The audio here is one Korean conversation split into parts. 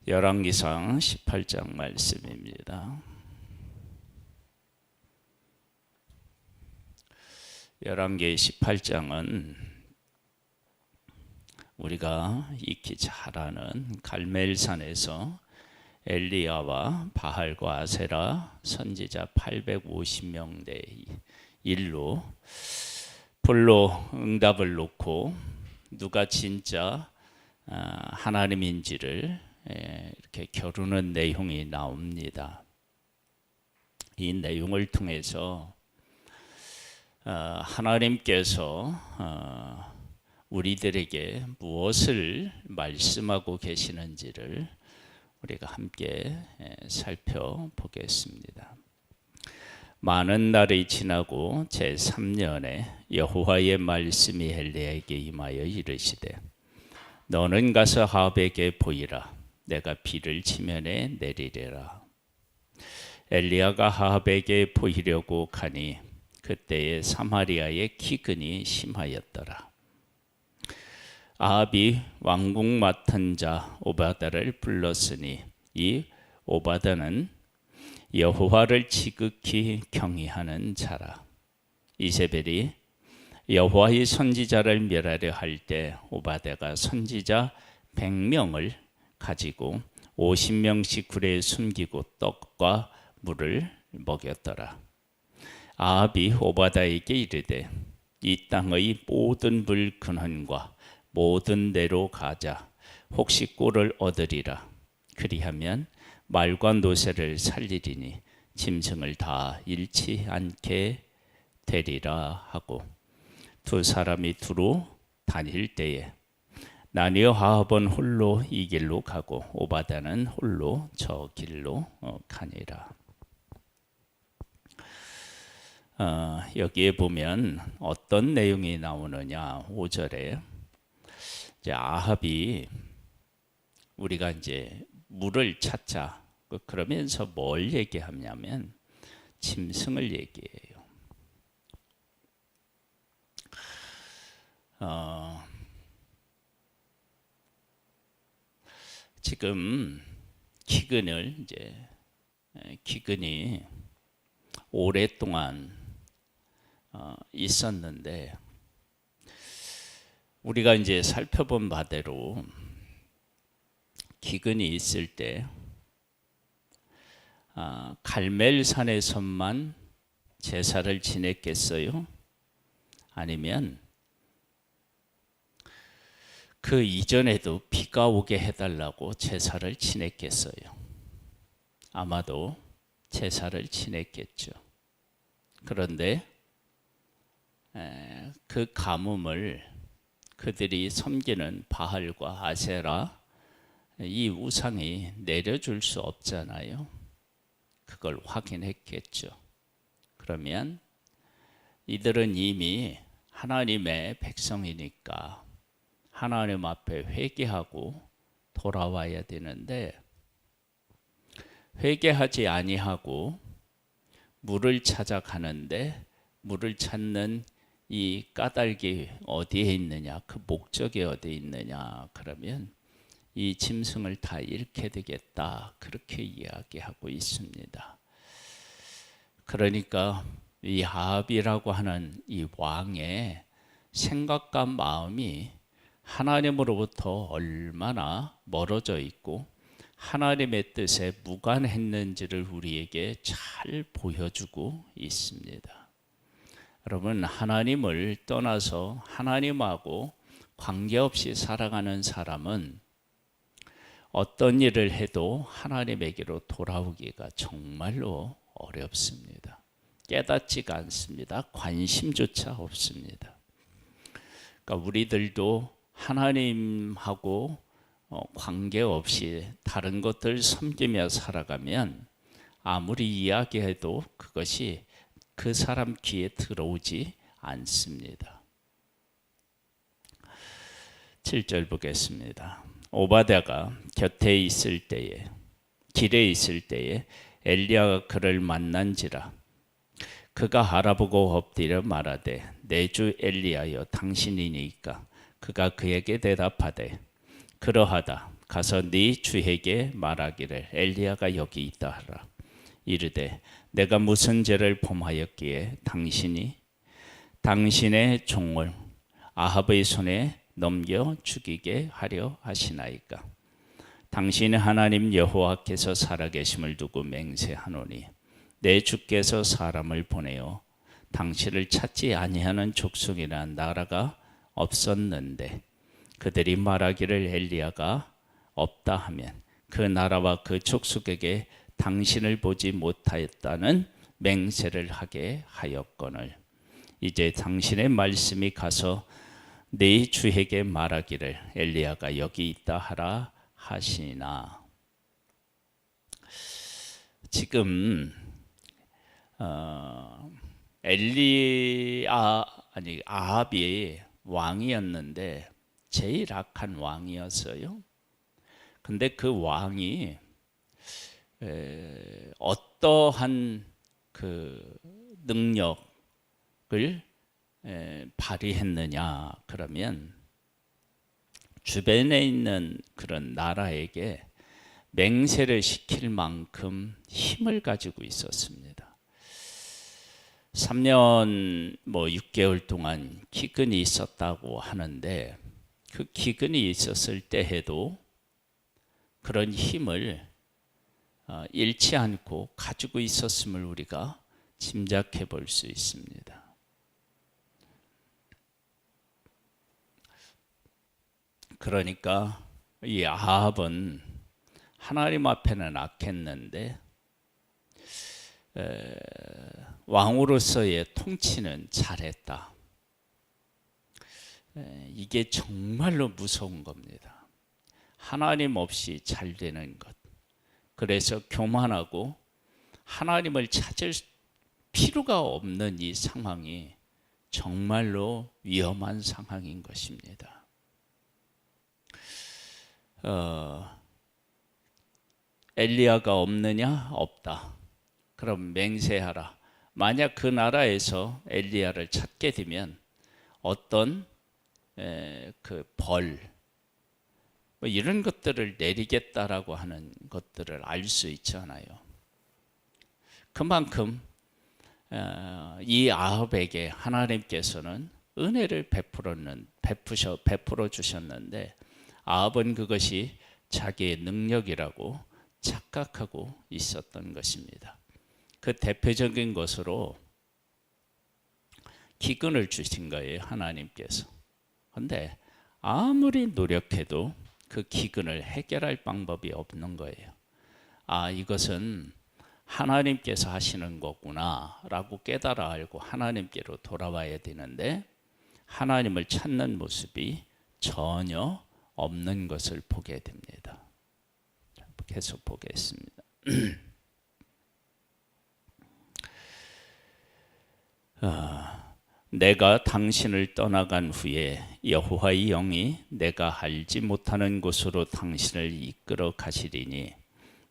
열왕기상 18장 말씀입니다. 열왕기 18장은 우리가 익히 잘 아는 갈멜산에서 엘리야와 바할과 아세라 선지자 850명대 일로 불로 응답을 놓고 누가 진짜 하나님인지를 이렇게 겨루는 내용이 나옵니다. 이 내용을 통해서 하나님께서 우리들에게 무엇을 말씀하고 계시는지를 우리가 함께 살펴보겠습니다. 많은 날이 지나고 제3년에 여호와의 말씀이 엘리야에게 임하여 이르시되 너는 가서 아합에게 보이라. 내가 비를 지면에 내리리라. 엘리야가 아합에게 보이려고 가니 그때에 사마리아의 기근이 심하였더라. 아합이 왕궁 맡은 자 오바다를 불렀으니 이 오바다는 여호와를 지극히 경외하는 자라. 이세벨이 여호와의 선지자를 멸하려 할 때 오바다가 선지자 100명을 가지고 50명씩 굴에 숨기고 떡과 물을 먹였더라. 아합이 오바다에게 이르되 이 땅의 모든 물 근원과 모든 데로 가자. 혹시 꼴을 얻으리라. 그리하면 말과 노새를 살리리니 짐승을 다 잃지 않게 되리라 하고 두 사람이 두루 다닐 때에 나뉘어 아합은 홀로 이 길로 가고 오바다는 홀로 저 길로 가니라. 여기에 보면 어떤 내용이 나오느냐. 5절에 이제 아합이 우리가 이제 물을 찾자 그러면서 뭘 얘기하냐면 짐승을 얘기해요. 지금 기근이 오랫동안 있었는데 우리가 이제 살펴본 바대로 기근이 있을 때 갈멜산에서만 제사를 지냈겠어요? 아니면 그 이전에도 비가 오게 해달라고 제사를 지냈겠어요? 아마도 제사를 지냈겠죠. 그런데 그 가뭄을 그들이 섬기는 바할과 아세라 이 우상이 내려줄 수 없잖아요. 그걸 확인했겠죠. 그러면 이들은 이미 하나님의 백성이니까 하나님 앞에 회개하고 돌아와야 되는데 회개하지 아니하고 물을 찾아가는데 물을 찾는 이 까닭이 어디에 있느냐, 그 목적이 어디에 있느냐 그러면 이 짐승을 다 잃게 되겠다 그렇게 이야기하고 있습니다. 그러니까 이 아합이라고 하는 이 왕의 생각과 마음이 하나님으로부터 얼마나 멀어져 있고 하나님의 뜻에 무관했는지를 우리에게 잘 보여주고 있습니다. 여러분, 하나님을 떠나서 하나님하고 관계없이 살아가는 사람은 어떤 일을 해도 하나님에게로 돌아오기가 정말로 어렵습니다. 깨닫지가 않습니다. 관심조차 없습니다. 그러니까 우리들도 하나님하고 관계없이 다른 것들 섬기며 살아가면 아무리 이야기해도 그것이 그 사람 귀에 들어오지 않습니다. 7절 보겠습니다. 오바다가 곁에 있을 때에 길에 있을 때에 엘리야가 그를 만난지라. 그가 알아보고 엎드려 말하되 내 주 엘리야여 당신이니까. 그가 그에게 대답하되 그러하다. 가서 네 주에게 말하기를 엘리야가 여기 있다 하라. 이르되 내가 무슨 죄를 범하였기에 당신이 당신의 종을 아합의 손에 넘겨 죽이게 하려 하시나이까. 당신의 하나님 여호와께서 살아계심을 두고 맹세하노니 내 주께서 사람을 보내어 당신을 찾지 아니하는 족속이나 나라가 없었는데 그들이 말하기를 엘리야가 없다 하면 그 나라와 그 족속에게 당신을 보지 못하였다는 맹세를 하게 하였거늘 이제 당신의 말씀이 가서 네 주에게 말하기를 엘리야가 여기 있다 하라 하시나. 지금 아합이 왕이었는데 제일 악한 왕이었어요. 근데 그 왕이 어떠한 그 능력을 발휘했느냐 그러면 주변에 있는 그런 나라에게 맹세를 시킬 만큼 힘을 가지고 있었습니다. 3년 6개월 동안 기근이 있었다고 하는데 그 기근이 있었을 때에도 그런 힘을 잃지 않고 가지고 있었음을 우리가 짐작해 볼 수 있습니다. 그러니까 이 아합은 하나님 앞에는 악했는데 왕으로서의 통치는 잘했다. 이게 정말로 무서운 겁니다. 하나님 없이 잘 되는 것. 그래서 교만하고 하나님을 찾을 필요가 없는 이 상황이 정말로 위험한 상황인 것입니다. 엘리야가 없느냐? 없다. 그럼 맹세하라. 만약 그 나라에서 엘리야를 찾게 되면 어떤 그 벌, 이런 것들을 내리겠다라고 하는 것들을 알 수 있잖아요. 그만큼 이 아합에게 하나님께서는 은혜를 베풀어 주셨는데 아합은 그것이 자기의 능력이라고 착각하고 있었던 것입니다. 그 대표적인 것으로 기근을 주신 거예요, 하나님께서. 그런데 아무리 노력해도 그 기근을 해결할 방법이 없는 거예요. 이것은 하나님께서 하시는 거구나 라고 깨달아 알고 하나님께로 돌아와야 되는데 하나님을 찾는 모습이 전혀 없는 것을 보게 됩니다. 계속 보겠습니다. 내가 당신을 떠나간 후에 여호와의 영이 내가 알지 못하는 곳으로 당신을 이끌어 가시리니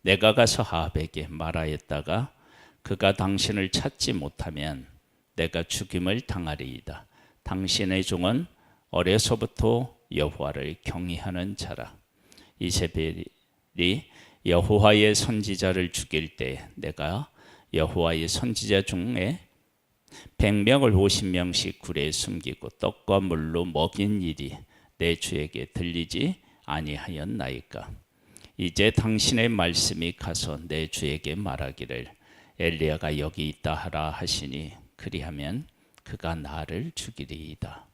내가 가서 아합에게 말하였다가 그가 당신을 찾지 못하면 내가 죽임을 당하리이다. 당신의 종은 어려서부터 여호와를 경외하는 자라. 이세벨이 여호와의 선지자를 죽일 때 내가 여호와의 선지자 중에 100명을 50명씩 굴에 숨기고 떡과 물로 먹인 일이 내 주에게 들리지 아니하였나이까. 이제 당신의 말씀이 가서 내 주에게 말하기를 엘리야가 여기 있다 하라 하시니 그리하면 그가 나를 죽이리이다.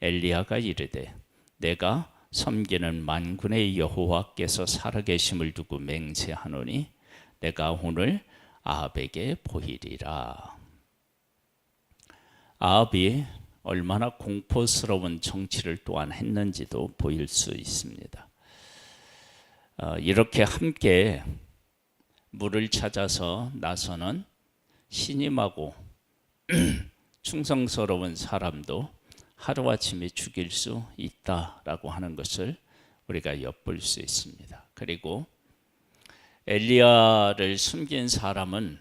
엘리야가 이르되 내가 섬기는 만군의 여호와께서 살아계심을 두고 맹세하노니 내가 오늘 아합에게 보이리라. 아합이 얼마나 공포스러운 정치를 또한 했는지도 보일 수 있습니다. 이렇게 함께 물을 찾아서 나서는 신임하고 충성스러운 사람도 하루아침에 죽일 수 있다라고 하는 것을 우리가 엿볼 수 있습니다. 그리고 엘리야를 숨긴 사람은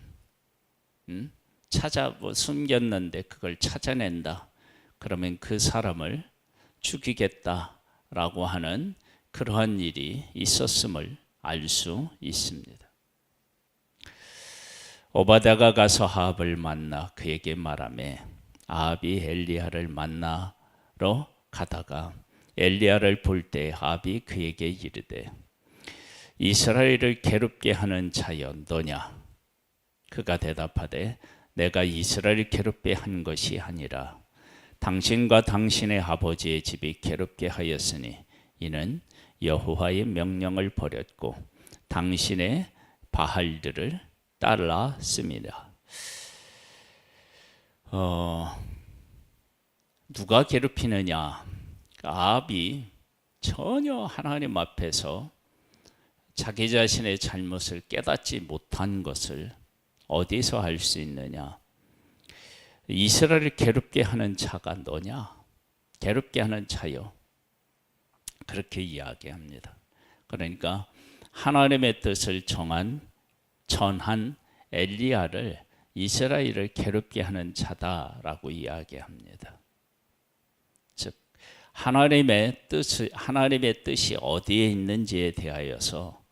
숨겼는데 그걸 찾아낸다. 그러면 그 사람을 죽이겠다라고 하는 그러한 일이 있었음을 알 수 있습니다. 오바댜가 가서 아합을 만나 그에게 말하매 아합이 엘리야를 만나러 가다가 엘리야를 볼 때 아합이 그에게 이르되 이스라엘을 괴롭게 하는 자여 너냐? 그가 대답하되 내가 이스라엘을 괴롭게 한 것이 아니라 당신과 당신의 아버지의 집이 괴롭게 하였으니 이는 여호와의 명령을 버렸고 당신의 바알들을 따랐습니다. 누가 괴롭히느냐? 아합이 전혀 하나님 앞에서 자기 자신의 잘못을 깨닫지 못한 것을 어디서 알 수 있느냐? 이스라엘을 괴롭게 하는 자가 너냐? 괴롭게 하는 자요. 그렇게 이야기합니다. 그러니까 하나님의 뜻을 전한 엘리야를 이스라엘을 괴롭게 하는 자다라고 이야기합니다. 즉 하나님의 뜻이 어디에 있는지에 대하여서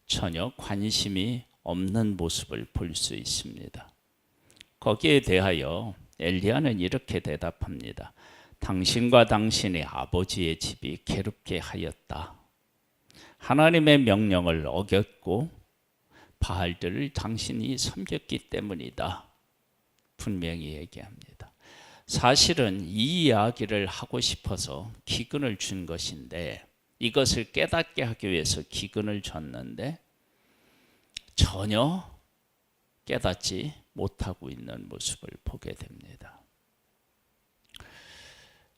전혀 관심이 없는 모습을 볼 수 있습니다. 거기에 대하여 엘리야는 이렇게 대답합니다. 당신과 당신의 아버지의 집이 괴롭게 하였다. 하나님의 명령을 어겼고 바알들을 당신이 섬겼기 때문이다. 분명히 얘기합니다. 사실은 이 이야기를 하고 싶어서 기근을 준 것인데 이것을 깨닫게 하기 위해서 기근을 줬는데 전혀 깨닫지 못하고 있는 모습을 보게 됩니다.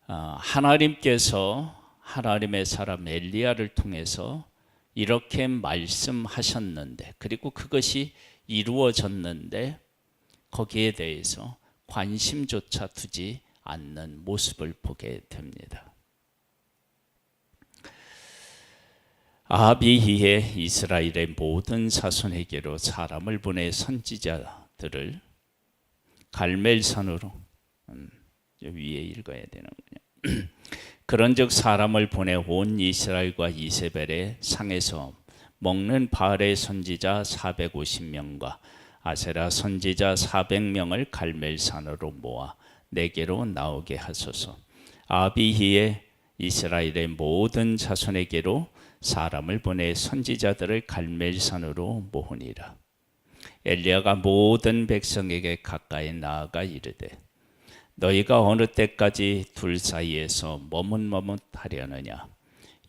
하나님께서 하나님의 사람 엘리야를 통해서 이렇게 말씀하셨는데 그리고 그것이 이루어졌는데 거기에 대해서 관심조차 두지 않는 모습을 보게 됩니다. 아합이 이에 이스라엘의 모든 자손에게로 사람을 보내 선지자들을 갈멜산으로 위에 읽어야 되는군요. 그런즉 사람을 보내 온 이스라엘과 이세벨의 상에서 먹는 바알의 선지자 450명과 아세라 선지자 400명을 갈멜산으로 모아 내게로 나오게 하소서. 아합이 이에 이스라엘의 모든 자손에게로 사람을 보내 선지자들을 갈멜산으로 모으니라. 엘리야가 모든 백성에게 가까이 나아가 이르되 너희가 어느 때까지 둘 사이에서 머뭇머뭇하려느냐?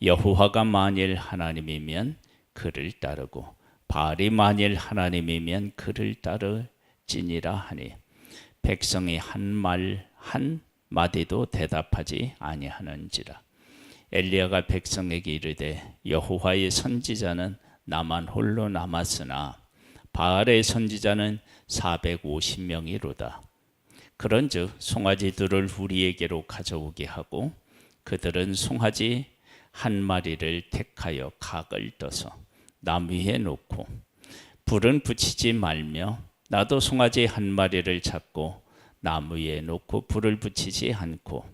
여호와가 만일 하나님이면 그를 따르고 바알이 만일 하나님이면 그를 따르지니라 하니 백성이 한 마디도 대답하지 아니하는지라. 엘리야가 백성에게 이르되 여호와의 선지자는 나만 홀로 남았으나 바알의 선지자는 450명이로다. 그런즉 송아지들을 우리에게로 가져오게 하고 그들은 송아지 한 마리를 택하여 각을 떠서 나무 위에 놓고 불은 붙이지 말며 나도 송아지 한 마리를 잡고 나무 위에 놓고 불을 붙이지 않고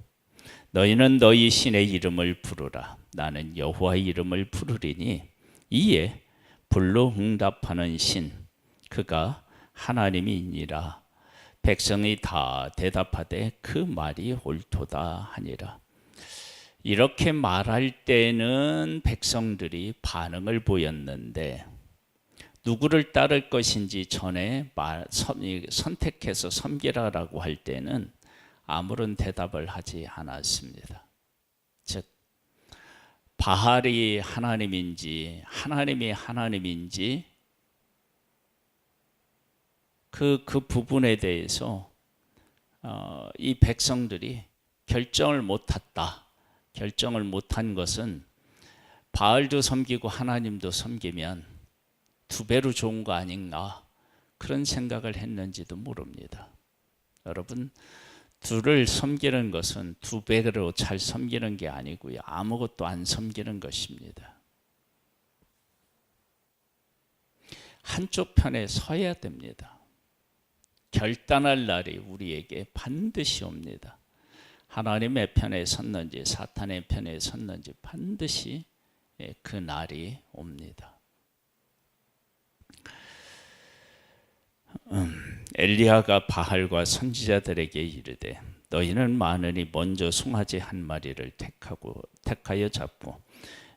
너희는 너희 신의 이름을 부르라. 나는 여호와의 이름을 부르리니 이에 불로 응답하는 신 그가 하나님이니라. 백성이 다 대답하되 그 말이 옳도다 하니라. 이렇게 말할 때는 백성들이 반응을 보였는데 누구를 따를 것인지 전에 선택해서 섬기라라고 할 때는 아무런 대답을 하지 않았습니다. 즉 바알이 하나님인지 하나님이 하나님인지 그 부분에 대해서 이 백성들이 결정을 못했다. 결정을 못한 것은 바알도 섬기고 하나님도 섬기면 두 배로 좋은 거 아닌가 그런 생각을 했는지도 모릅니다. 여러분 둘을 섬기는 것은 두 배로 잘 섬기는 게 아니고요. 아무것도 안 섬기는 것입니다. 한쪽 편에 서야 됩니다. 결단할 날이 우리에게 반드시 옵니다. 하나님의 편에 섰는지 사탄의 편에 섰는지 반드시 그 날이 옵니다. 엘리야가 바알과 선지자들에게 이르되 너희는 많으니 먼저 송아지 한 마리를 택하여 잡고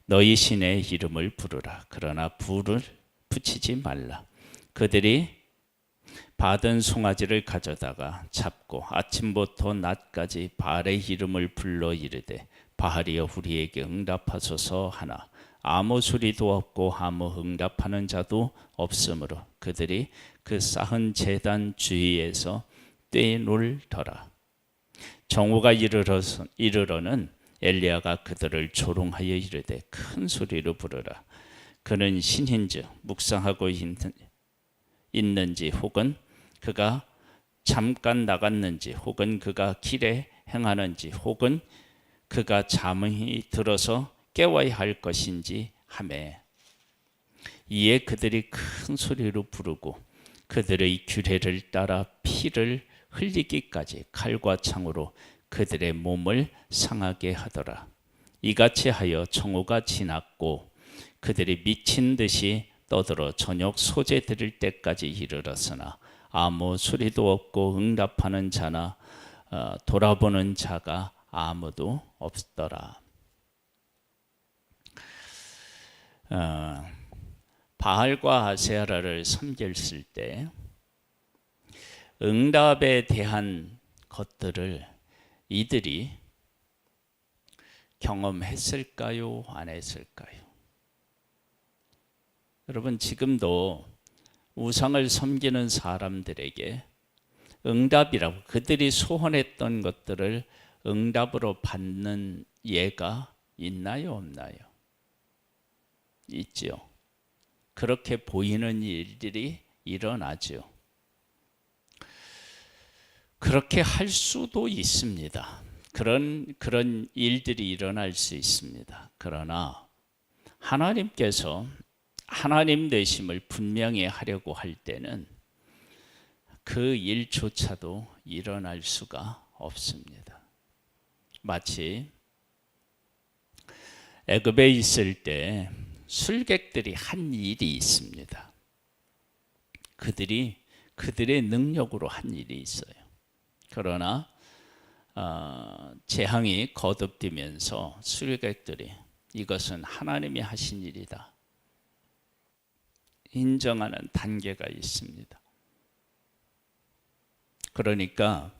너희 신의 이름을 부르라. 그러나 불을 붙이지 말라. 그들이 받은 송아지를 가져다가 잡고 아침부터 낮까지 바알의 이름을 불러 이르되 바알이여 우리에게 응답하소서 하나 아무 소리도 없고 아무 응답하는 자도 없으므로 그들이 그 쌓은 제단 주위에서 떼놀더라. 정오가 이르러는 엘리야가 그들을 조롱하여 이르되 큰 소리로 부르라. 그는 신인즉 묵상하고 있는지 혹은 그가 잠깐 나갔는지 혹은 그가 길에 행하는지 혹은 그가 잠이 들어서 깨워야 할 것인지 하매 이에 그들이 큰 소리로 부르고 그들의 규례를 따라 피를 흘리기까지 칼과 창으로 그들의 몸을 상하게 하더라. 이같이 하여 정오가 지났고 그들이 미친 듯이 떠들어 저녁 소재 드릴 때까지 이르렀으나 아무 소리도 없고 응답하는 자나 돌아보는 자가 아무도 없더라. 바알과 아세라를 섬겼을 때 응답에 대한 것들을 이들이 경험했을까요? 안 했을까요? 여러분 지금도 우상을 섬기는 사람들에게 응답이라고 그들이 소원했던 것들을 응답으로 받는 예가 있나요? 없나요? 있죠. 그렇게 보이는 일들이 일어나죠. 그렇게 할 수도 있습니다. 그런 일들이 일어날 수 있습니다. 그러나 하나님께서 하나님 되심을 분명히 하려고 할 때는 그 일조차도 일어날 수가 없습니다. 마치 애굽에 있을 때 술객들이 한 일이 있습니다. 그들의 능력으로 한 일이 있어요. 그러나 재앙이 거듭되면서 술객들이 이것은 하나님이 하신 일이다 인정하는 단계가 있습니다. 그러니까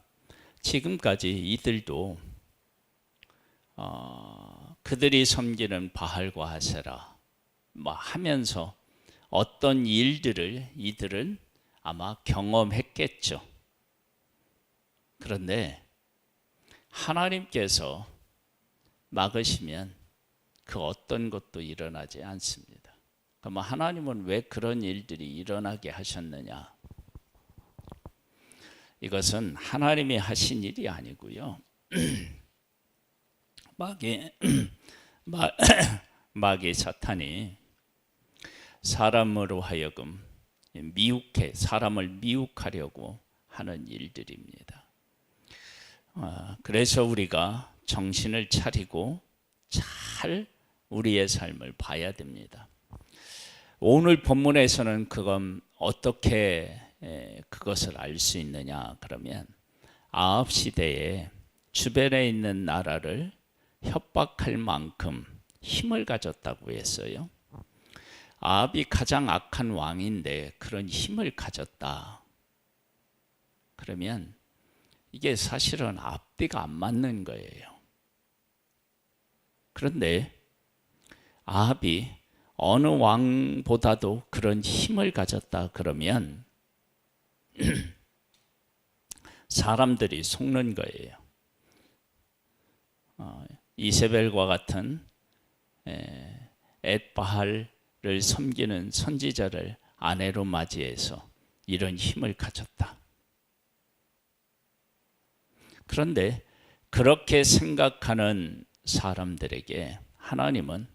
지금까지 이들도 그들이 섬기는 바알과 아세라 하면서 어떤 일들을 이들은 아마 경험했겠죠. 그런데 하나님께서 막으시면 그 어떤 것도 일어나지 않습니다. 그럼 하나님은 왜 그런 일들이 일어나게 하셨느냐? 이것은 하나님이 하신 일이 아니고요. 마귀 사탄이 사람으로 하여금 사람을 미혹하려고 하는 일들입니다. 그래서 우리가 정신을 차리고 잘 우리의 삶을 봐야 됩니다. 오늘 본문에서는 그건 어떻게 그것을 알 수 있느냐 그러면 아합 시대에 주변에 있는 나라를 협박할 만큼 힘을 가졌다고 했어요. 아합이 가장 악한 왕인데 그런 힘을 가졌다. 그러면 이게 사실은 앞뒤가 안 맞는 거예요. 그런데 아합이 어느 왕보다도 그런 힘을 가졌다 그러면 사람들이 속는 거예요. 이세벨과 같은 엣바알을 섬기는 선지자를 아내로 맞이해서 이런 힘을 가졌다. 그런데 그렇게 생각하는 사람들에게 하나님은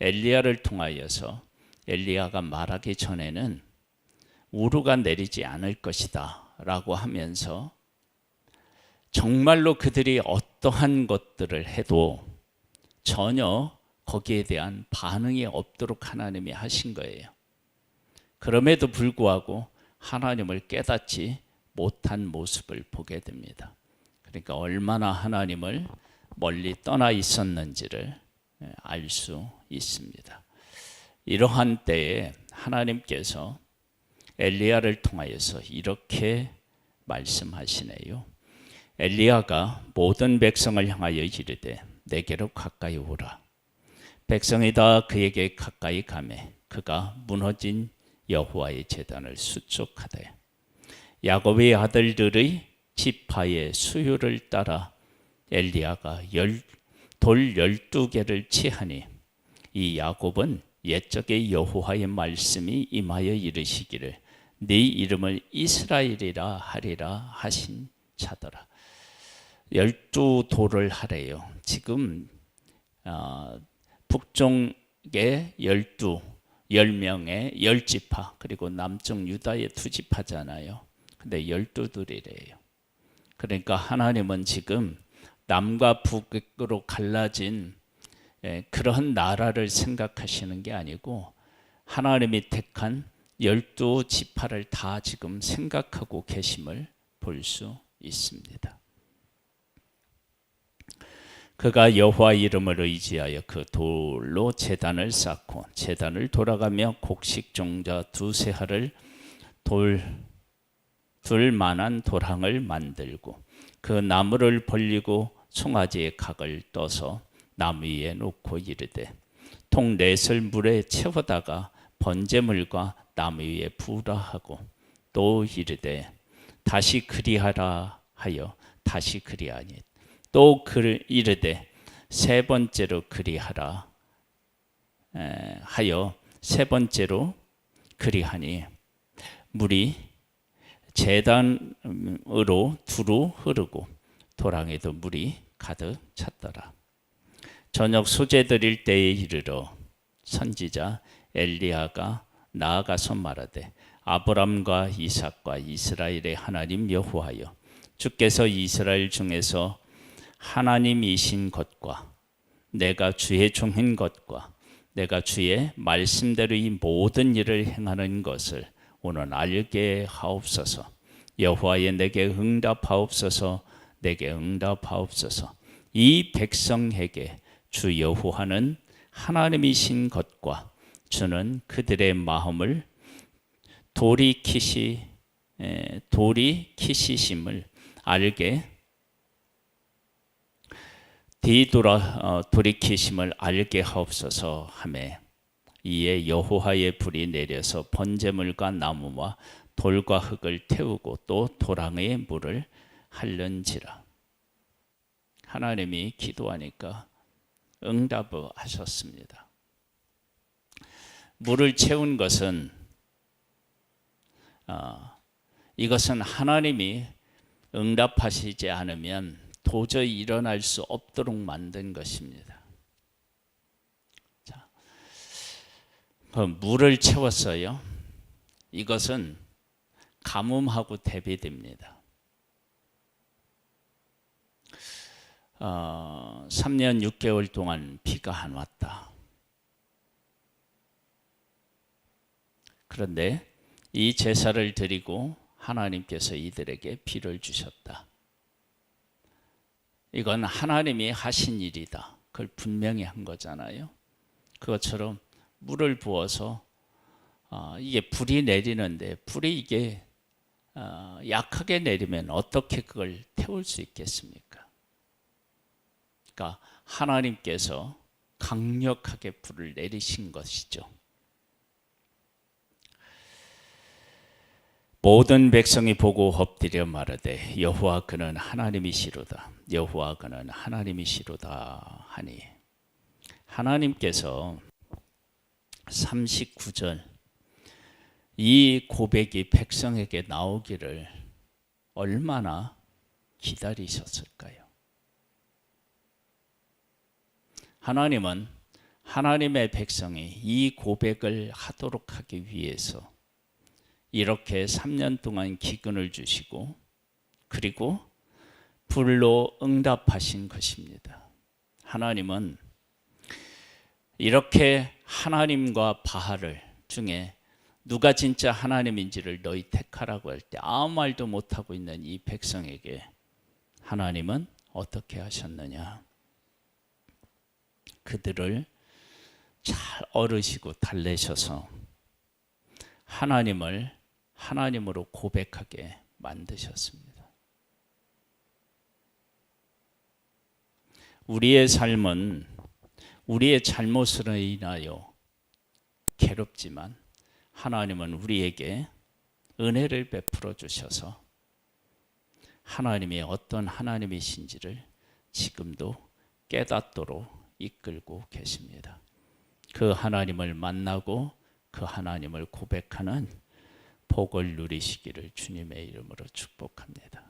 엘리야를 통하여서 엘리야가 말하기 전에는 우루가 내리지 않을 것이다 라고 하면서 정말로 그들이 어떠한 것들을 해도 전혀 거기에 대한 반응이 없도록 하나님이 하신 거예요. 그럼에도 불구하고 하나님을 깨닫지 못한 모습을 보게 됩니다. 그러니까 얼마나 하나님을 멀리 떠나 있었는지를 알 수 있습니다. 이러한 때에 하나님께서 엘리야를 통하여서 이렇게 말씀하시네요. 엘리야가 모든 백성을 향하여 이르되 내게로 가까이 오라. 백성이 다 그에게 가까이 가매 그가 무너진 여호와의 제단을 수축하되 야곱의 아들들의 지파의 수요를 따라 엘리야가 돌 12개를 치하니 이 야곱은 옛적의 여호와의 말씀이 임하여 이르시기를 네 이름을 이스라엘이라 하리라 하신 자더라. 12돌을 하래요. 지금 북쪽에 10명의 10지파 그리고 남쪽 유다의 2지파잖아요. 근데 12돌이래요. 그러니까 하나님은 지금 남과 북으로 갈라진 그런 나라를 생각하시는 게 아니고 하나님이 택한 12지파를 다 지금 생각하고 계심을 볼 수 있습니다. 그가 여호와 이름을 의지하여 그 돌로 제단을 쌓고 제단을 돌아가며 곡식 종자 2~3알을 둘 만한 도랑을 만들고 그 나무를 벌리고 송아지의 각을 떠서 나무 위에 놓고 이르되 통 넷을 물에 채우다가 번제물과 나무 위에 부으라 하고 또 이르되 다시 그리하라 하여 다시 그리하니 또 이르되 세 번째로 그리하라 하여 세 번째로 그리하니 물이 제단으로 두루 흐르고 도랑에도 물이 가득 찼더라. 저녁 소제 드릴 때에 이르러 선지자 엘리야가 나아가서 말하되 아브람과 이삭과 이스라엘의 하나님 여호와여 주께서 이스라엘 중에서 하나님이신 것과 내가 주의 종인 것과 내가 주의 말씀대로 이 모든 일을 행하는 것을 오늘 알게 하옵소서. 여호와여 내게 응답하옵소서. 내게 응답하옵소서. 이 백성에게 주 여호와는 하나님이신 것과 주는 그들의 마음을 돌이키심을 알게 돌이키심을 알게 하옵소서 하매 이에 여호와의 불이 내려서 번제물과 나무와 돌과 흙을 태우고 또 도랑에 물을 할는지라. 하나님이 기도하니까 응답을 하셨습니다. 물을 채운 것은 이것은 하나님이 응답하시지 않으면 도저히 일어날 수 없도록 만든 것입니다. 자, 그 물을 채웠어요. 이것은 가뭄하고 대비됩니다. 3년 6개월 동안 비가 안 왔다. 그런데 이 제사를 드리고 하나님께서 이들에게 비를 주셨다. 이건 하나님이 하신 일이다. 그걸 분명히 한 거잖아요. 그것처럼 물을 부어서 이게 불이 내리는데 불이 이게 약하게 내리면 어떻게 그걸 태울 수 있겠습니까? 그러니까 하나님께서 강력하게 불을 내리신 것이죠. 모든 백성이 보고 엎드려 말하되 여호와 그는 하나님이시로다. 여호와 그는 하나님이시로다 하니 하나님께서 39절 이 고백이 백성에게 나오기를 얼마나 기다리셨을까요? 하나님은 하나님의 백성이 이 고백을 하도록 하기 위해서 이렇게 3년 동안 기근을 주시고 그리고 불로 응답하신 것입니다. 하나님은 이렇게 하나님과 바알 중에 누가 진짜 하나님인지를 너희 택하라고 할 때 아무 말도 못하고 있는 이 백성에게 하나님은 어떻게 하셨느냐? 그들을 잘 어르시고 달래셔서 하나님을 하나님으로 고백하게 만드셨습니다. 우리의 삶은 우리의 잘못으로 인하여 괴롭지만 하나님은 우리에게 은혜를 베풀어 주셔서 하나님이 어떤 하나님이신지를 지금도 깨닫도록 이끌고 계십니다. 그 하나님을 만나고 그 하나님을 고백하는 복을 누리시기를 주님의 이름으로 축복합니다.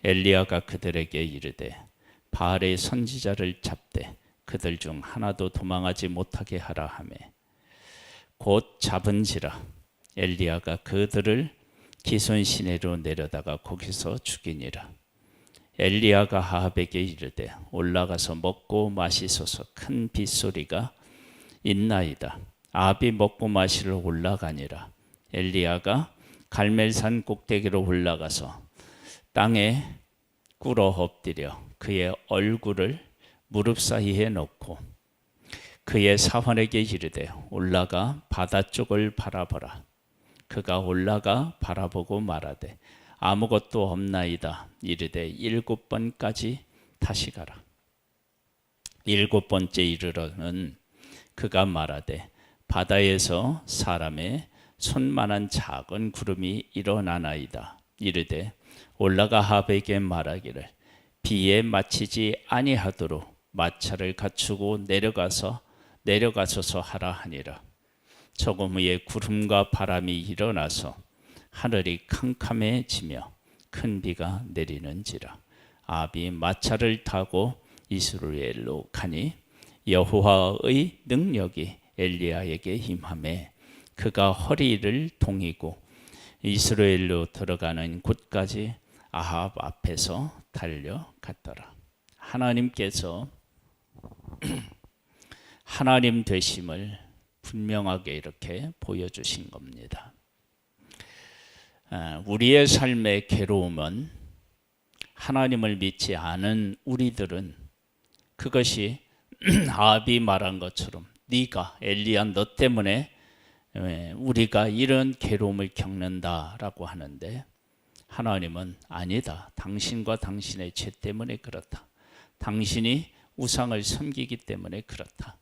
엘리야가 그들에게 이르되 바알의 선지자를 잡되 그들 중 하나도 도망하지 못하게 하라 하매 곧 잡은지라 엘리야가 그들을 기손 시내로 내려다가 거기서 죽이니라. 엘리야가 아합에게 이르되 올라가서 먹고 마시소서 큰 빗소리가 있나이다. 아합이 먹고 마시러 올라가니라. 엘리야가 갈멜산 꼭대기로 올라가서 땅에 꿇어 엎드려 그의 얼굴을 무릎 사이에 넣고 그의 사환에게 이르되 올라가 바다 쪽을 바라보라. 그가 올라가 바라보고 말하되 아무것도 없나이다. 이르되 7번까지 다시 가라. 7번째 이르러는 그가 말하되 바다에서 사람의 손만한 작은 구름이 일어나나이다. 이르되 올라가 아합에게 말하기를 비에 맞히지 아니하도록 마차를 갖추고 내려가소서 하라 하니라. 조금 후에 구름과 바람이 일어나서 하늘이 캄캄해지며 큰 비가 내리는지라. 아합이 마차를 타고 이스라엘로 가니 여호와의 능력이 엘리야에게 임하매 그가 허리를 동이고 이스라엘로 들어가는 곳까지 아합 앞에서 달려갔더라. 하나님께서 하나님 되심을 분명하게 이렇게 보여주신 겁니다. 우리의 삶의 괴로움은 하나님을 믿지 않은 우리들은 그것이 아합이 말한 것처럼 네가 엘리야 너 때문에 우리가 이런 괴로움을 겪는다라고 하는데 하나님은 아니다. 당신과 당신의 죄 때문에 그렇다. 당신이 우상을 섬기기 때문에 그렇다.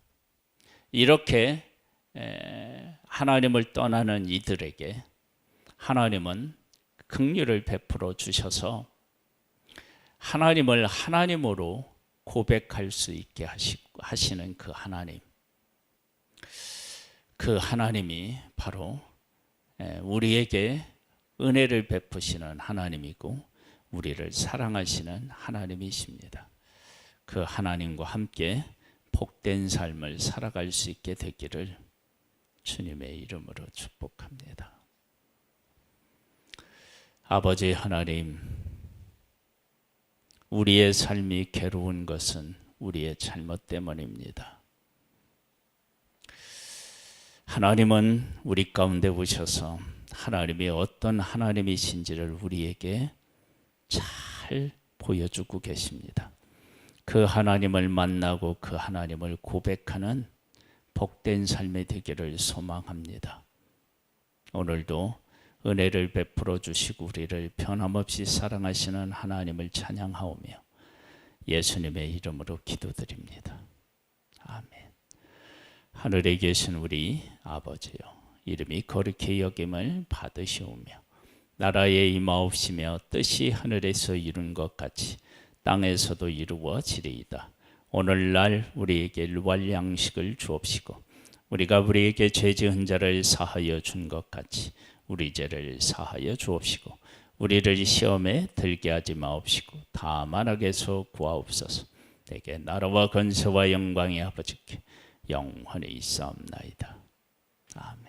이렇게 하나님을 떠나는 이들에게 하나님은 긍휼을 베풀어 주셔서 하나님을 하나님으로 고백할 수 있게 하시는 그 하나님, 그 하나님이 바로 우리에게 은혜를 베푸시는 하나님이고 우리를 사랑하시는 하나님이십니다. 그 하나님과 함께 복된 삶을 살아갈 수 있게 되기를 주님의 이름으로 축복합니다. 아버지 하나님, 우리의 삶이 괴로운 것은 우리의 잘못 때문입니다. 하나님은 우리 가운데 오셔서 하나님이 어떤 하나님이신지를 우리에게 잘 보여주고 계십니다. 그 하나님을 만나고 그 하나님을 고백하는 복된 삶이 되기를 소망합니다. 오늘도 은혜를 베풀어 주시고 우리를 변함없이 사랑하시는 하나님을 찬양하오며 예수님의 이름으로 기도드립니다. 아멘. 하늘에 계신 우리 아버지요, 이름이 거룩히 여김을 받으시오며 나라에 임하옵시며 뜻이 하늘에서 이룬 것 같이 땅에서도 이루어지리이다. 오늘날 우리에게 일용할 양식을 주옵시고 우리가 우리에게 죄 지은 자를 사하여 준 것 같이 우리 죄를 사하여 주옵시고 우리를 시험에 들게 하지 마옵시고 다만 악에서 구하옵소서. 내게 나라와 권세와 영광이 아버지께 영원히 있사옵나이다. 아멘.